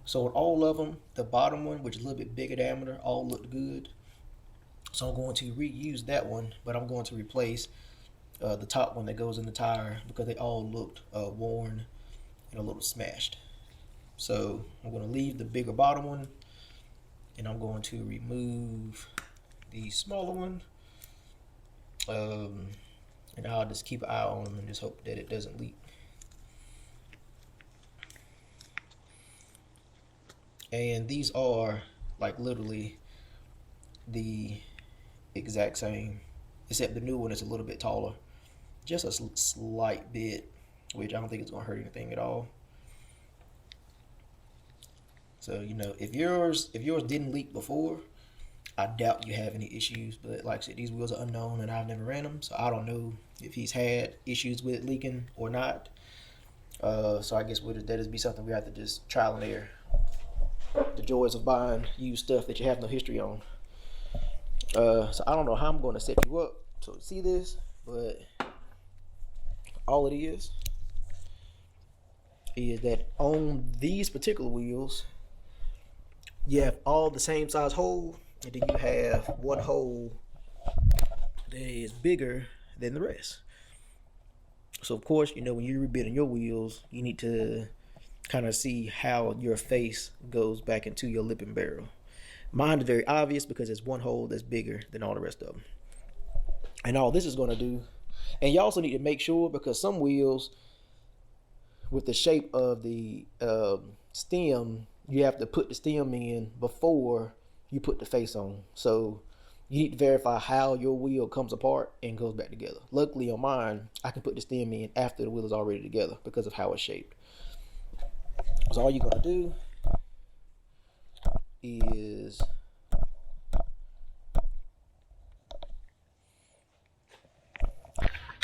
So with all of them, the bottom one, which is a little bit bigger diameter, all looked good. So I'm going to reuse that one, but I'm going to replace the top one that goes in the tire because they all looked worn and a little smashed. So I'm going to leave the bigger bottom one, and I'm going to remove the smaller one. And I'll just keep an eye on them and just hope that it doesn't leak. And these are like literally the exact same, except the new one is a little bit taller, just a slight bit, which I don't think it's gonna hurt anything at all. So, you know, if yours didn't leak before, I doubt you have any issues. But like I said, these wheels are unknown and I've never ran them, so I don't know if he's had issues with leaking or not. So I guess that is be something we have to just trial and error. The joys of buying used stuff that you have no history on. So I don't know how I'm going to set you up to see this, but all it is that on these particular wheels, you have all the same size hole, and then you have one hole that is bigger than the rest. So of course, you know, when you're rebuilding your wheels, you need to kind of see how your face goes back into your lip and barrel. Mine is very obvious because it's one hole that's bigger than all the rest of them. And all this is going to do, and you also need to make sure, because some wheels with the shape of the stem, you have to put the stem in before you put the face on. So you need to verify how your wheel comes apart and goes back together. Luckily on mine, I can put the stem in after the wheel is already together because of how it's shaped. So all you're gonna do is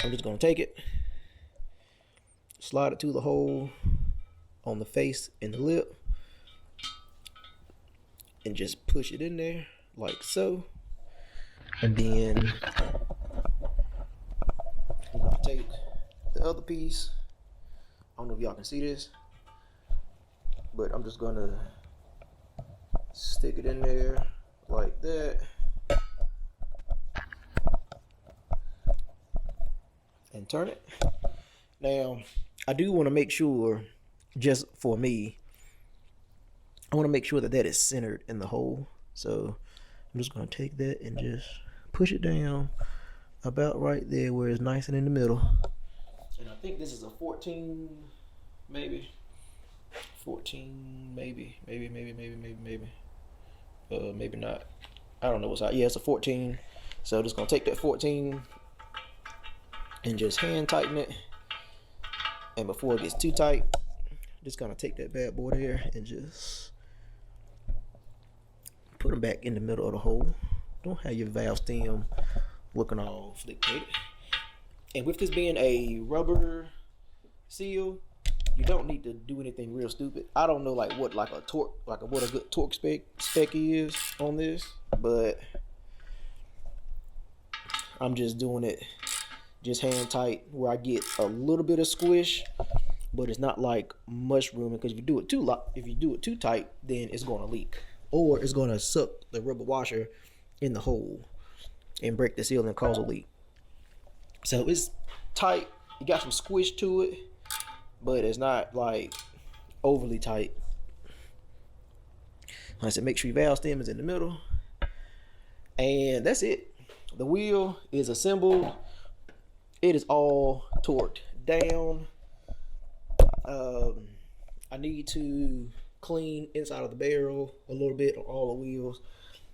I'm just gonna take it, slide it to the hole on the face and the lip, and just push it in there like so. And then I'm gonna take the other piece. I don't know if y'all can see this, but I'm just gonna stick it in there like that. And turn it. Now, I do want to make sure, just for me, I want to make sure that that is centered in the hole. So I'm just going to take that and just push it down about right there where it's nice and in the middle. And I think this is a 14, maybe. 14, maybe not. I don't know what's out. Yeah, it's a 14. So just going to take that 14 and just hand tighten it. And before it gets too tight, just gonna take that bad boy there and just put them back in the middle of the hole. Don't have your valve stem looking all flick-plated. And with this being a rubber seal, you don't need to do anything real stupid. I don't know what a good torque spec is on this, but I'm just doing it just hand tight where I get a little bit of squish, but it's not like mushrooming, because if you do it too tight, then it's going to leak, or it's going to suck the rubber washer in the hole and break the seal and cause a leak. So it's tight, you got some squish to it, but it's not like overly tight. Like I said, make sure your valve stem is in the middle, and that's it. The wheel is assembled. It is all torqued down. I need to clean inside of the barrel a little bit on all the wheels.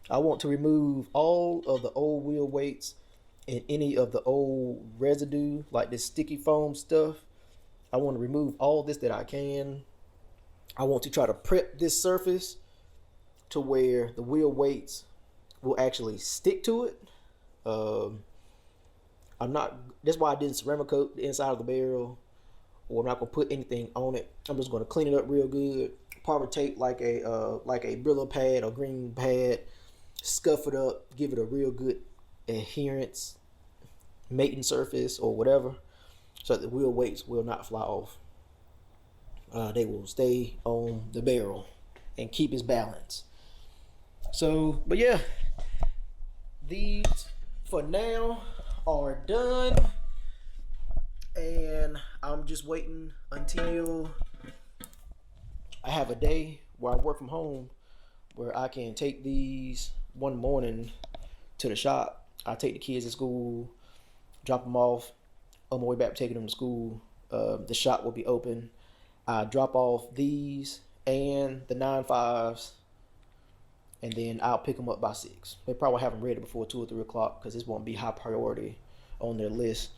I want to remove all of the old wheel weights and any of the old residue, like this sticky foam stuff. I want to remove all this that I can. I want to try to prep this surface to where the wheel weights will actually stick to it. That's why I didn't ceramic coat the inside of the barrel, or I'm not gonna put anything on it. I'm just gonna clean it up real good, powder tape like a Brillo pad or green pad, scuff it up, give it a real good adherence, mating surface or whatever, so that the wheel weights will not fly off. They will stay on the barrel and keep its balance. So, but yeah, these for now are done, and I'm just waiting until I have a day where I work from home, where I can take these one morning to the shop. I take the kids to school, drop them off. On my way back, taking them to school, the shop will be open. I drop off these and the 9.5s, and then I'll pick them up by 6. They probably have them ready before 2 or 3 o'clock, because this won't be high priority on their list.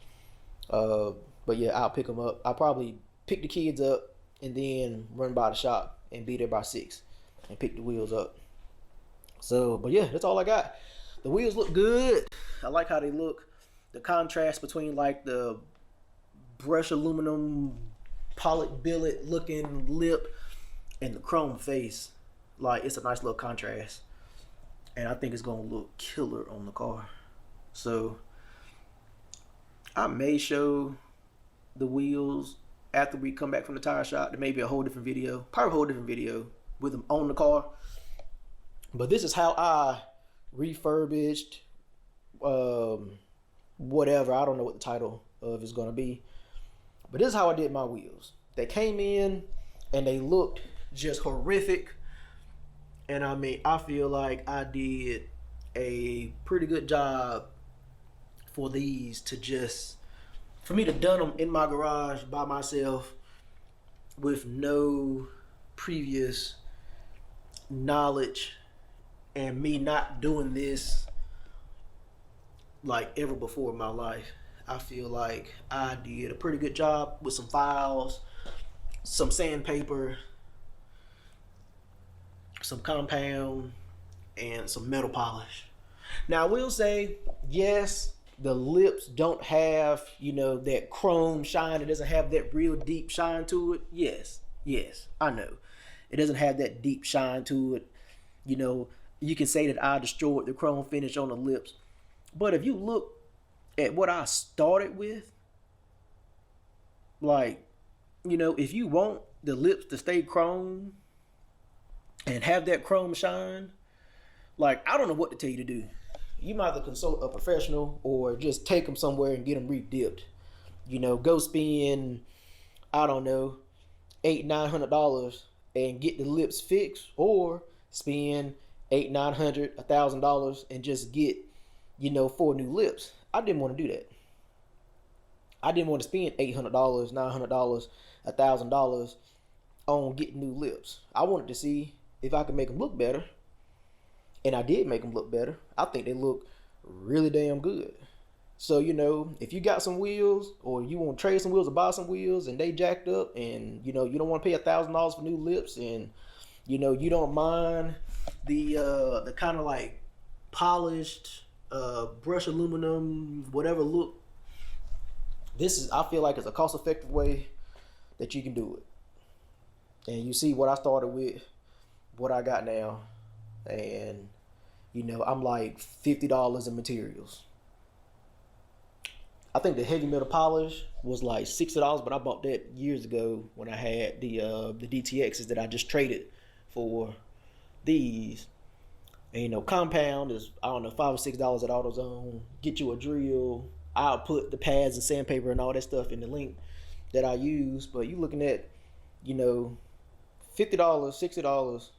But yeah, I'll pick them up. I'll probably pick the kids up and then run by the shop and be there by 6. and pick the wheels up. So, but yeah, that's all I got. The wheels look good. I like how they look. The contrast between like the brushed aluminum polished billet looking lip and the chrome face, like it's a nice little contrast, and I think it's gonna look killer on the car. So I may show the wheels after we come back from the tire shop. There may be a whole different video, probably a whole different video with them on the car. But this is how I refurbished whatever, I don't know what the title of it's gonna be, but this is how I did my wheels. They came in and they looked just horrific, and I mean, I feel like I did a pretty good job for these to just, for me to done them in my garage by myself with no previous knowledge, and me not doing this like ever before in my life. I feel like I did a pretty good job with some files, some sandpaper, some compound, and some metal polish. Now I will say, yes, the lips don't have, you know, that chrome shine. It doesn't have that real deep shine to it. Yes, I know. It doesn't have that deep shine to it. You know, you can say that I destroyed the chrome finish on the lips. But if you look at what I started with, like, you know, if you want the lips to stay chrome and have that chrome shine, like, I don't know what to tell you to do. You might have to consult a professional or just take them somewhere and get them re-dipped. You know, go spend, I don't know, $800-900 and get the lips fixed, or spend $800-900, $1,000 and just get, you know, 4 new lips. I didn't want to do that. I didn't want to spend $800, $900, $1,000 on getting new lips. I wanted to see if I could make them look better, and I did make them look better. I think they look really damn good. So, you know, if you got some wheels, or you want to trade some wheels or buy some wheels and they jacked up, and, you know, you don't want to pay $1,000 for new lips, and, you know, you don't mind the kind of like polished brushed aluminum whatever look, this is, I feel like, it's a cost-effective way that you can do it. And you see what I started with, what I got now, and, you know, I'm like $50 in materials. I think the heavy metal polish was like $60, but I bought that years ago when I had the DTXs that I just traded for these. And, you know, compound is, I don't know, $5 or $6 at AutoZone. Get you a drill. I'll put the pads and sandpaper and all that stuff in the link that I use. But you looking at, you know, $50, $60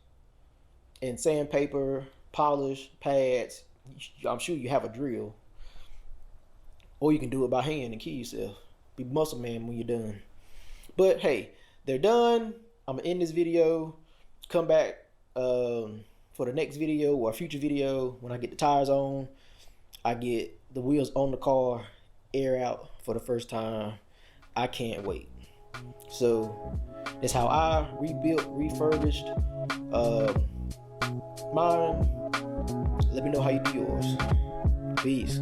in sandpaper, polish, pads. I'm sure you have a drill. Or you can do it by hand and kill yourself. Be muscle man when you're done. But hey, they're done. I'm gonna end this video. Come back for the next video or a future video when I get the tires on. I get the wheels on the car, air out for the first time. I can't wait. So that's how I rebuilt, refurbished mine. Let me know how you do yours. Peace.